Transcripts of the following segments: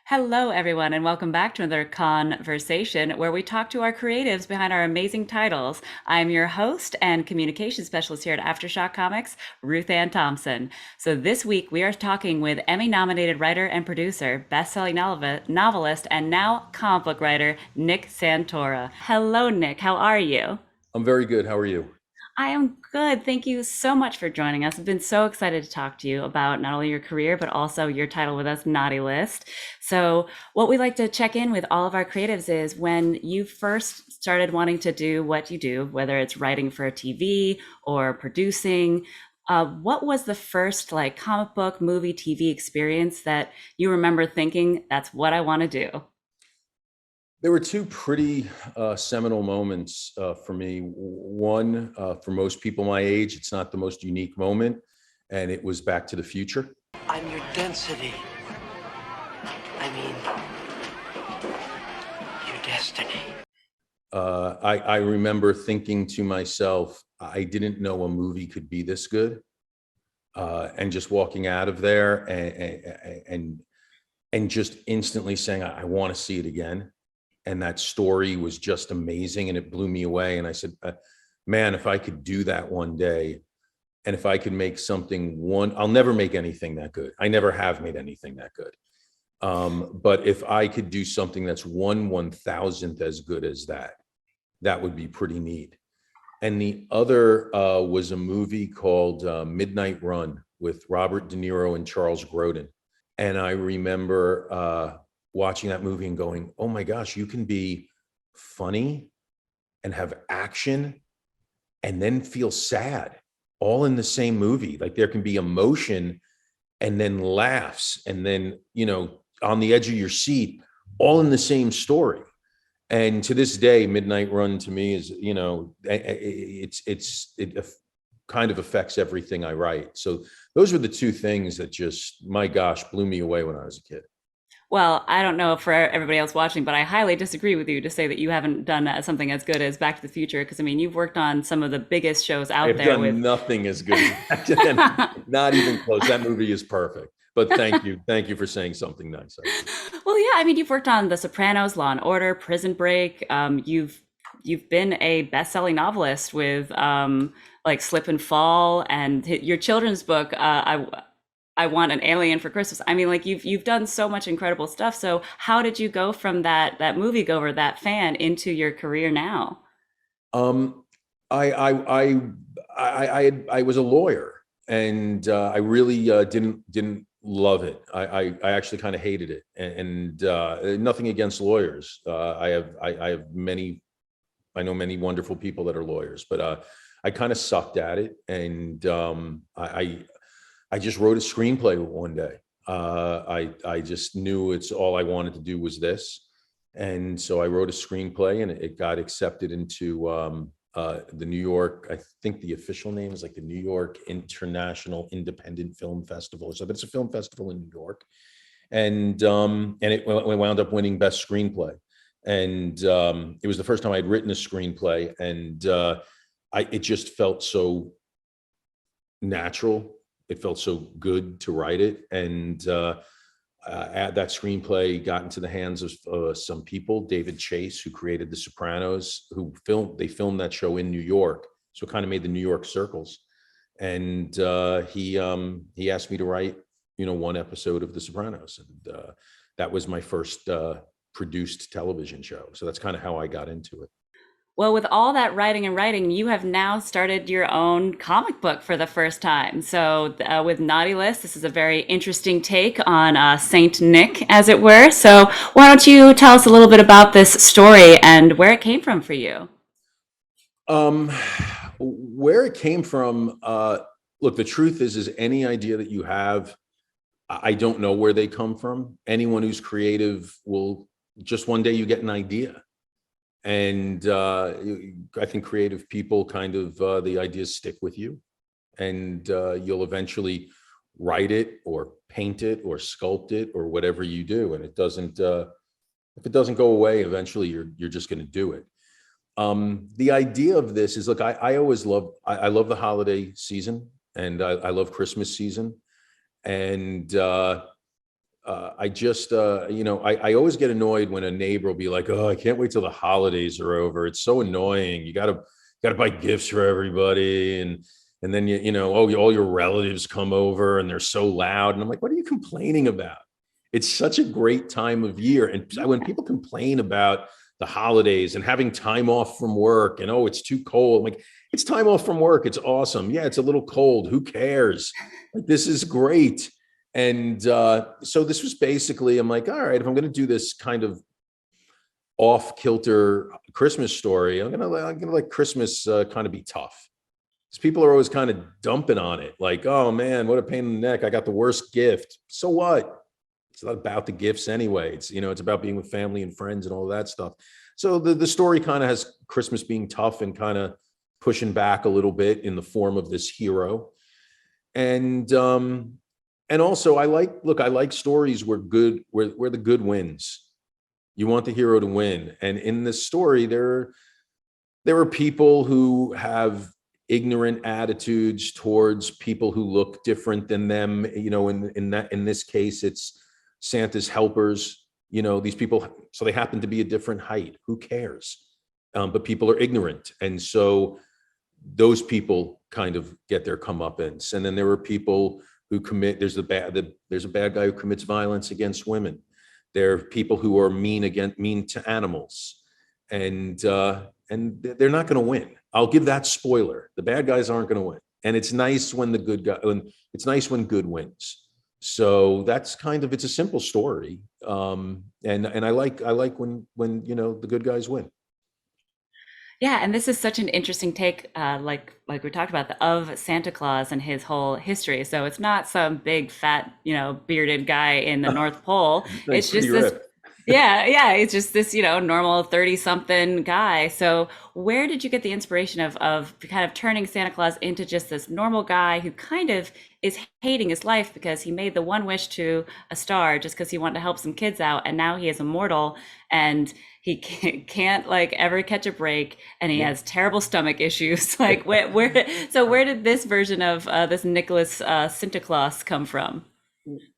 Hello, everyone, and welcome back to another conversation where we talk to our creatives behind our amazing titles. I'm your host and communication specialist here at Aftershock Comics, RuthAnn Thompson. So this week we are talking with Emmy-nominated writer and producer, best-selling novelist, and now comic book writer Nick Santora. Hello, Nick. How are you? I'm very good. How are you? I am good. Thank you so much for joining us. I've been so excited to talk to you about not only your career, but also your title with us, Naughty List. So, what we like to check in with all of our creatives is when you first started wanting to do what you do, whether it's writing for TV or producing, what was the first like comic book, movie, TV experience that you remember thinking, that's what I want to do? There were two pretty seminal moments for me. One, for most people my age, it's not the most unique moment, and it was Back to the Future. I'm your density. I mean, your destiny. I remember thinking to myself, I didn't know a movie could be this good, and just walking out of there and just instantly saying, I want to see it again. And that story was just amazing, and it blew me away. And I said, man, if I could do that one day, and if I could make something I'll never make anything that good. I never have made anything that good. But if I could do something that's 1/1000th as good as that, that would be pretty neat. And the other was a movie called Midnight Run with Robert De Niro and Charles Grodin. And I remember watching that movie and going, oh my gosh, you can be funny and have action and then feel sad all in the same movie. Like there can be emotion and then laughs and then, on the edge of your seat, all in the same story. And to this day, Midnight Run to me is, it kind of affects everything I write. So those were the two things that just, my gosh, blew me away when I was a kid. Well, I don't know for everybody else watching, but I highly disagree with you to say that you haven't done something as good as Back to the Future. Because I mean, you've worked on some of the biggest shows out I've there done with. nothing as good as that. Not even close. That movie is perfect. But thank you. Thank you for saying something nice. Well, yeah, I mean, you've worked on The Sopranos, Law and Order, Prison Break. You've been a best-selling novelist with like Slip and Fall, and your children's book. I want an alien for Christmas. I mean, like you've done so much incredible stuff. So how did you go from that moviegoer, that fan, into your career now? Um, I I I was a lawyer, and I really didn't love it. I actually kind of hated it, and nothing against lawyers. I have many, I know many wonderful people that are lawyers, but I kind of sucked at it, and I just wrote a screenplay one day. I just knew it's all I wanted to do was this, and so I wrote a screenplay, and it got accepted into the New York. I think the official name is like the New York International Independent Film Festival. So, but it's a film festival in New York, and it wound up winning Best Screenplay, and it was the first time I'd written a screenplay, and it just felt so natural. It felt so good to write it, and that screenplay got into the hands of some people. David Chase, who created The Sopranos, they filmed that show in New York, so it kind of made the New York circles. And he asked me to write, one episode of The Sopranos, and that was my first produced television show. So that's kind of how I got into it. Well, with all that writing, you have now started your own comic book for the first time. So, with Naughty List, this is a very interesting take on Saint Nick, as it were. So, why don't you tell us a little bit about this story and where it came from for you? Um, where it came from, look, the truth is any idea that you have, I don't know where they come from. Anyone who's creative will just one day you get an idea. And I think creative people kind of, the ideas stick with you, and you'll eventually write it or paint it or sculpt it or whatever you do. And it doesn't, if it doesn't go away, eventually you're just going to do it. The idea of this is, look, I always I love the holiday season, and I love Christmas season. And I just, I always get annoyed when a neighbor will be like, "Oh, I can't wait till the holidays are over. It's so annoying. You gotta buy gifts for everybody, and then oh, all your relatives come over and they're so loud." And I'm like, "What are you complaining about? It's such a great time of year." And when people complain about the holidays and having time off from work, and oh, it's too cold, I'm like, it's time off from work. It's awesome. Yeah, it's a little cold. Who cares? Like, this is great. And so this was basically, I'm like, all right, if I'm going to do this kind of off kilter Christmas story, I'm gonna let Christmas kind of be tough. Because people are always kind of dumping on it, like, oh man, what a pain in the neck. I got the worst gift. So what? It's not about the gifts anyway. It's about being with family and friends and all that stuff. So the story kind of has Christmas being tough and kind of pushing back a little bit in the form of this hero. And also I like stories where the good wins. You want the hero to win. And in this story, there are people who have ignorant attitudes towards people who look different than them. In this case, it's Santa's helpers. These people, so they happen to be a different height. Who cares? But people are ignorant, and so those people kind of get their comeuppance. And then there are people who there's a bad guy who commits violence against women. There are people who are mean to animals, and they're not going to win. I'll give that spoiler. The bad guys aren't going to win, and it's nice when it's nice when good wins. So that's it's a simple story, and I like when the good guys win. Yeah, and this is such an interesting take, like we talked about, of Santa Claus and his whole history. So it's not some big fat, bearded guy in the North Pole. Nice, It's just pretty this, rip. yeah, it's just this, normal 30-something guy. So where did you get the inspiration of kind of turning Santa Claus into just this normal guy who kind of is hating his life because he made the one wish to a star just because he wanted to help some kids out, and now he is immortal and he can't like ever catch a break, and he Yeah. has terrible stomach issues. Like where did this version of this Nicholas Santa Claus come from?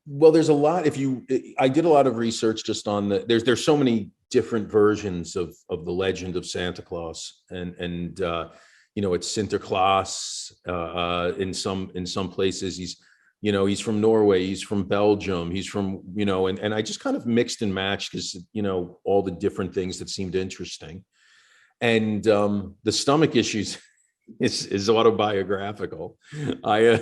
Well, there's a lot. I did a lot of research just on there's so many different versions of the legend of Santa Claus, and it's Sinterklaas. In some places he's from Norway, he's from Belgium, he's from and I just kind of mixed and matched because all the different things that seemed interesting, and the stomach issues is autobiographical. I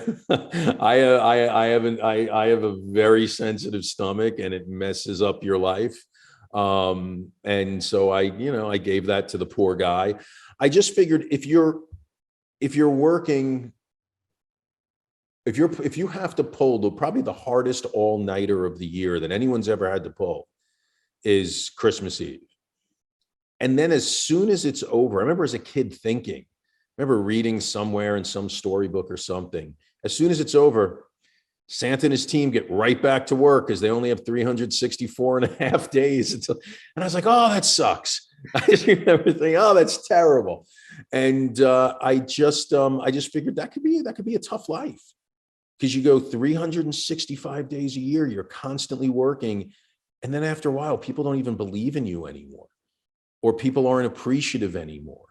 I have a very sensitive stomach, and it messes up your life. And so I gave that to the poor guy. I just figured if you're working, if you have to pull probably the hardest all-nighter of the year that anyone's ever had to pull is Christmas Eve. And then as soon as it's over, I remember as a kid thinking, I remember reading somewhere in some storybook or something, as soon as it's over, Santa and his team get right back to work because they only have 364 and a half days. And I was like, oh, that sucks. I just remember thinking, oh, that's terrible. And I just figured that could be a tough life, because you go 365 days a year, you're constantly working. And then after a while, people don't even believe in you anymore, or people aren't appreciative anymore.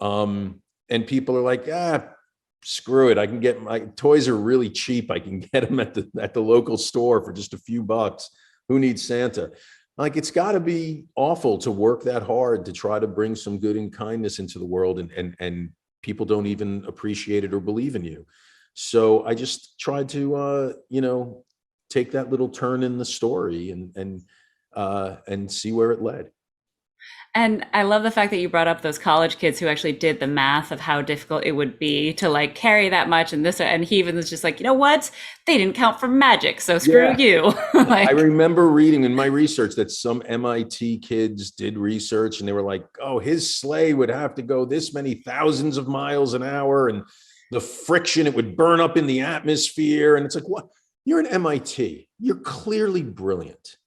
And people are like, screw it. I can get my toys are really cheap. I can get them at the local store for just a few bucks. Who needs Santa? Like, it's got to be awful to work that hard to try to bring some good and kindness into the world, and people don't even appreciate it or believe in you. So I just tried to, take that little turn in the story and see where it led. And I love the fact that you brought up those college kids who actually did the math of how difficult it would be to like carry that much, and he even was just like, you know what? They didn't count for magic, so screw Yeah. you. I remember reading in my research that some MIT kids did research, and they were like, oh, his sleigh would have to go this many thousands of miles an hour, and the friction, it would burn up in the atmosphere. And it's like, what? You're an MIT. You're clearly brilliant.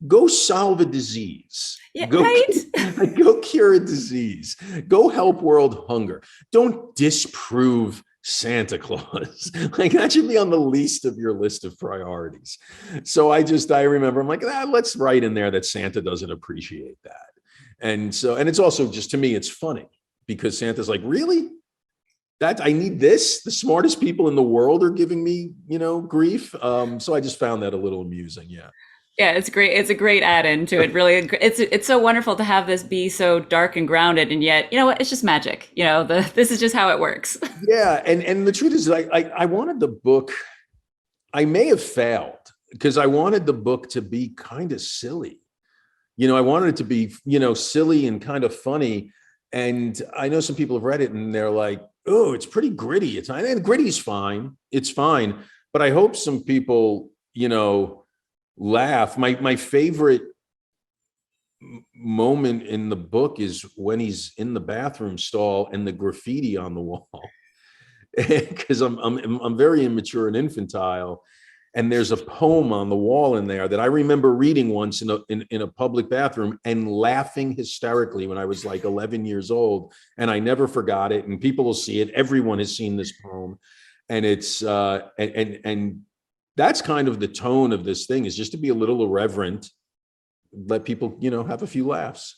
Go solve a disease. Yeah, right? Go cure a disease. Go help world hunger. Don't disprove Santa Claus. Like that should be on the least of your list of priorities. So I remember I'm like, let's write in there that Santa doesn't appreciate that. And it's also just, to me, it's funny because Santa's like, really? That I need this? The smartest people in the world are giving me, grief. So I just found that a little amusing. Yeah. Yeah, it's great. It's a great add-in to it. Really, it's so wonderful to have this be so dark and grounded, and yet, you know what? It's just magic. This is just how it works. Yeah. And the truth is, I wanted the book. I may have failed because I wanted the book to be kind of silly. I wanted it to be, silly and kind of funny. And I know some people have read it and they're like, oh, it's pretty gritty. And gritty's fine. It's fine. But I hope some people, laugh. My favorite moment in the book is when he's in the bathroom stall and the graffiti on the wall. Because I'm very immature and infantile. And there's a poem on the wall in there that I remember reading once in a public bathroom and laughing hysterically when I was like 11 years old. And I never forgot it. And people will see it. Everyone has seen this poem. And it's and that's kind of the tone of this thing, is just to be a little irreverent, let people, have a few laughs.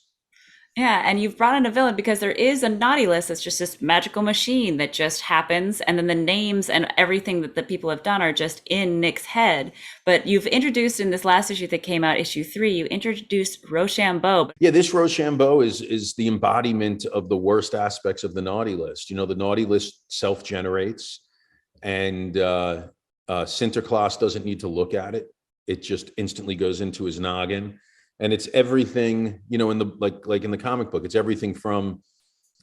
Yeah, and you've brought in a villain because there is a naughty list that's just this magical machine that just happens, and then the names and everything that the people have done are just in Nick's head. But you've introduced, in this last issue that came out, issue 3, you introduced Rochambeau. Yeah, this Rochambeau is the embodiment of the worst aspects of the naughty list. The naughty list self-generates, and Sinterklaas doesn't need to look at it. It just instantly goes into his noggin. And it's everything, in the like in the comic book, it's everything from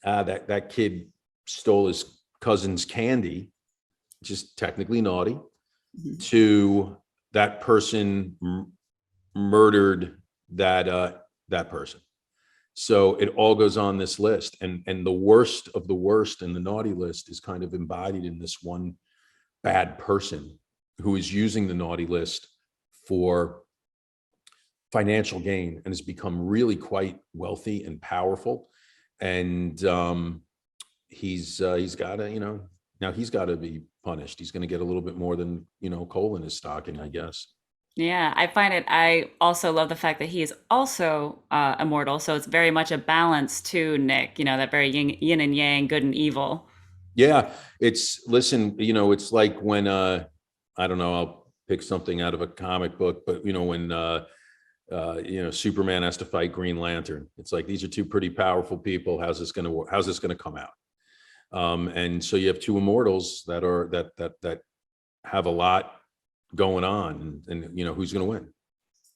that kid stole his cousin's candy, which is technically naughty, to that person murdered that person. So it all goes on this list, and the worst of the worst in the naughty list is kind of embodied in this one bad person who is using the naughty list for financial gain and has become really quite wealthy and powerful. And he's got to, now he's got to be punished. He's going to get a little bit more than, coal in his stocking, I guess. Yeah, I also love the fact that he is also immortal. So it's very much a balance to Nick, that very yin and yang, good and evil. Yeah, listen, it's like when, I don't know, I'll pick something out of a comic book, but when, Superman has to fight Green Lantern. It's like, these are two pretty powerful people. How's this going to work? How's this going to come out? And so you have two immortals that have a lot going on, and who's going to win?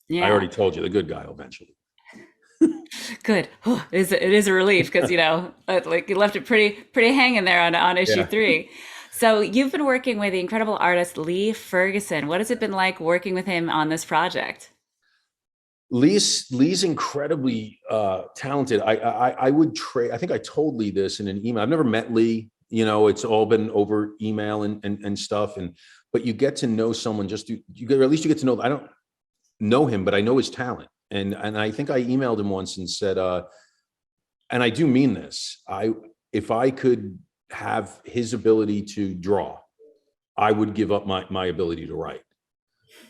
Yeah. I already told you, the good guy eventually. Good. It is a relief because like you left it pretty hanging there on issue 3. So you've been working with the incredible artist Lee Ferguson. What has it been like working with him on this project? Lee's incredibly talented. I would trade. I think I told Lee this in an email. I've never met Lee. It's all been over email and stuff. But you get to know someone. At least you get to know. I don't know him, but I know his talent. And I think I emailed him once and said, and I do mean this. If I could have his ability to draw, I would give up my ability to write.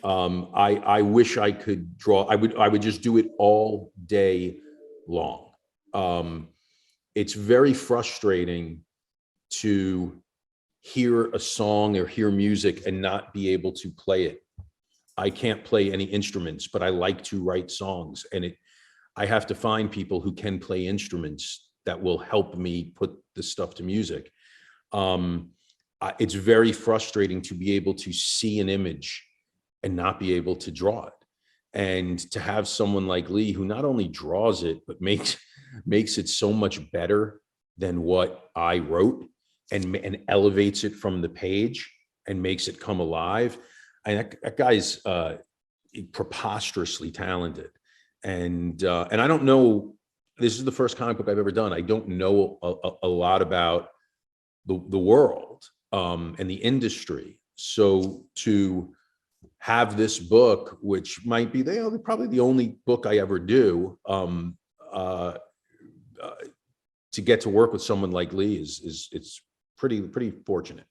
I wish I could draw. I would just do it all day long. It's very frustrating to hear a song or hear music and not be able to play it. I can't play any instruments, but I like to write songs, and I have to find people who can play instruments that will help me put this stuff to music. It's very frustrating to be able to see an image and not be able to draw it, and to have someone like Lee who not only draws it but makes it so much better than what I wrote, and elevates it from the page and makes it come alive. And that guy's preposterously talented, and I don't know. This is the first comic book I've ever done. I don't know a lot about the world and the industry, so to have this book, which might be probably the only book I ever do, to get to work with someone like Lee it's pretty fortunate.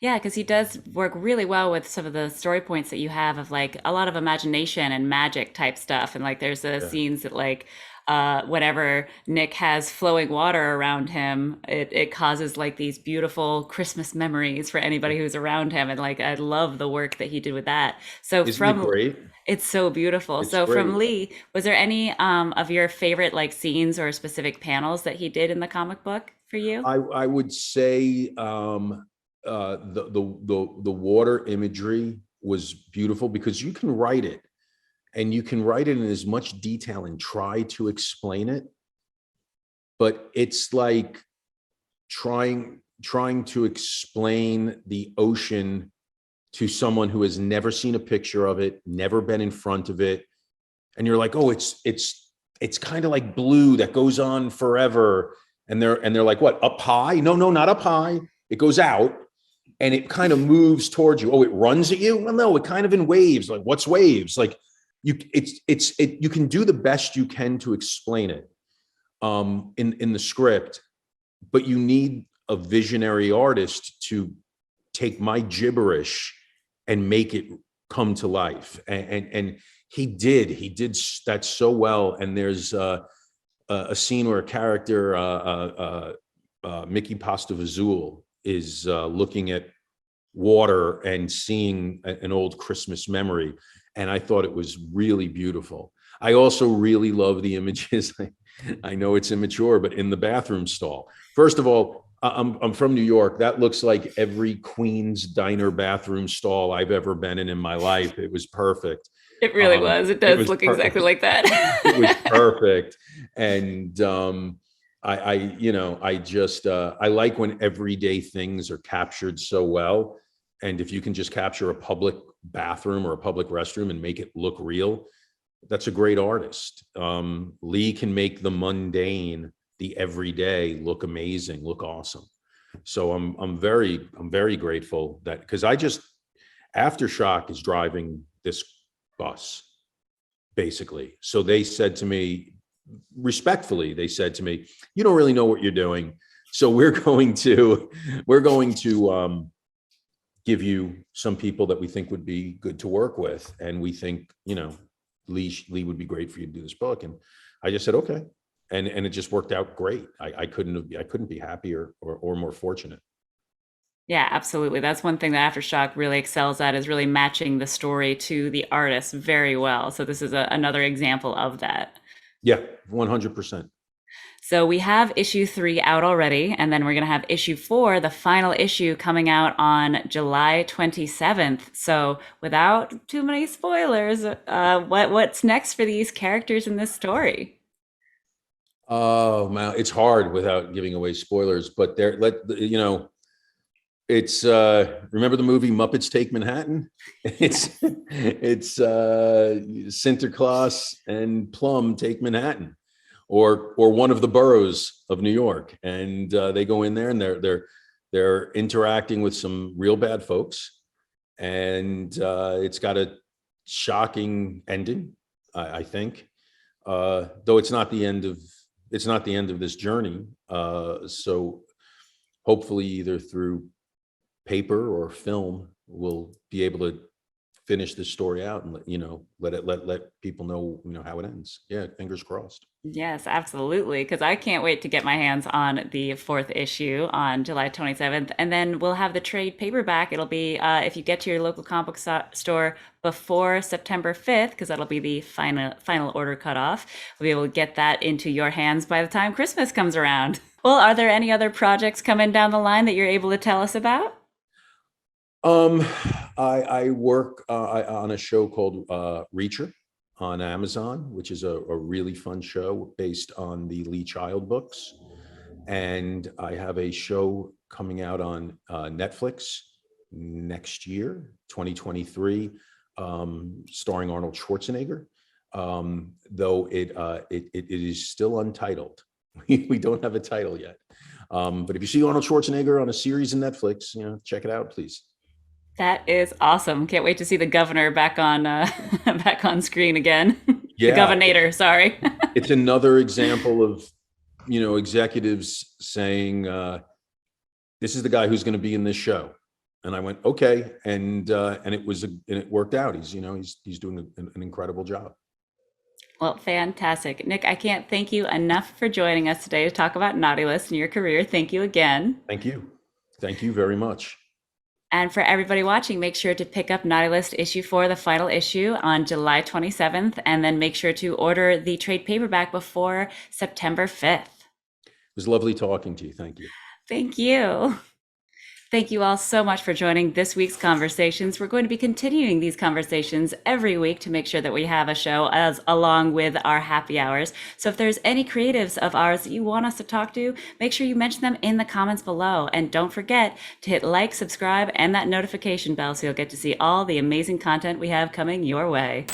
Yeah, because he does work really well with some of the story points that you have of like a lot of imagination and magic type stuff. And like there's the Yeah. scenes that like whenever Nick has flowing water around him, it causes like these beautiful Christmas memories for anybody who's around him. And like I love the work that he did with that. So Isn't it from great? it's so beautiful. It's So from great. Lee, was there any of your favorite like scenes or specific panels that he did in the comic book for you? I would say the water imagery was beautiful because you can write it, and you can write it in as much detail and try to explain it, but it's like trying to explain the ocean to someone who has never seen a picture of it, never been in front of it, and you're like, oh, it's kind of like blue that goes on forever, and they're like, what, up high? No, not up high. It goes out and it kind of moves towards you. Oh, it runs at you? Well, no, it kind of in waves. Like, what's waves? Like, you can do the best you can to explain it in the script, but you need a visionary artist to take my gibberish and make it come to life. And he did that so well. And there's a scene where a character, Mickey Pastavazul, is looking at water and seeing an old Christmas memory. And I thought it was really beautiful. I also really love the images. I know it's immature, but in the bathroom stall. First of all, I'm from New York. That looks like every Queen's diner bathroom stall I've ever been in my life. It was perfect. It really was. It does look exactly like that. It was perfect. And I like when everyday things are captured so well. And if you can just capture a public bathroom or a public restroom and make it look real, that's a great artist. Lee can make the mundane, the everyday look amazing, look awesome. So I'm very grateful that, because Aftershock is driving this bus, basically. So they said to me, respectfully, you don't really know what you're doing. So we're going to give you some people that we think would be good to work with. And we think, Lee would be great for you to do this book. And I just said, okay. And it just worked out great. I couldn't be happier or more fortunate. Yeah, absolutely. That's one thing that Aftershock really excels at, is really matching the story to the artist very well. So this is another example of that. Yeah, 100%. So we have issue 3 out already, and then we're going to have issue 4, the final issue, coming out on July 27th. So without too many spoilers, what's next for these characters in this story? Oh man, it's hard without giving away spoilers, but it's remember the movie Muppets Take Manhattan? It's Sinterklaas and Plum take Manhattan, or one of the boroughs of New York, and they go in there and they're interacting with some real bad folks, and it's got a shocking ending, I think, though it's not the end of this journey. So hopefully, either through paper or film, we'll be able to finish this story out and let people know how it ends. Yeah, fingers crossed. Yes, absolutely. Because I can't wait to get my hands on the 4th issue on July 27th. And then we'll have the trade paperback. It'll be, if you get to your local comic book store before September 5th, because that'll be the final order cutoff, we'll be able to get that into your hands by the time Christmas comes around. Well, are there any other projects coming down the line that you're able to tell us about? I work on a show called Reacher on Amazon, which is a really fun show based on the Lee Child books. And I have a show coming out on Netflix next year, 2023, starring Arnold Schwarzenegger, though it is still untitled. We don't have a title yet. But if you see Arnold Schwarzenegger on a series in Netflix, check it out, please. That is awesome. Can't wait to see the governor back on back on screen again. Yeah. The governator, sorry. It's another example of, executives saying, this is the guy who's going to be in this show. And I went, okay. And it worked out. He's doing an incredible job. Well, fantastic. Nick, I can't thank you enough for joining us today to talk about Naughty List and your career. Thank you again. Thank you. Thank you very much. And for everybody watching, make sure to pick up Naughty List issue 4, the final issue, on July 27th, and then make sure to order the trade paperback before September 5th. It was lovely talking to you. Thank you. Thank you. Thank you all so much for joining this week's conversations. We're going to be continuing these conversations every week to make sure that we have a show as along with our happy hours. So if there's any creatives of ours that you want us to talk to, make sure you mention them in the comments below. And don't forget to hit like, subscribe, and that notification bell so you'll get to see all the amazing content we have coming your way.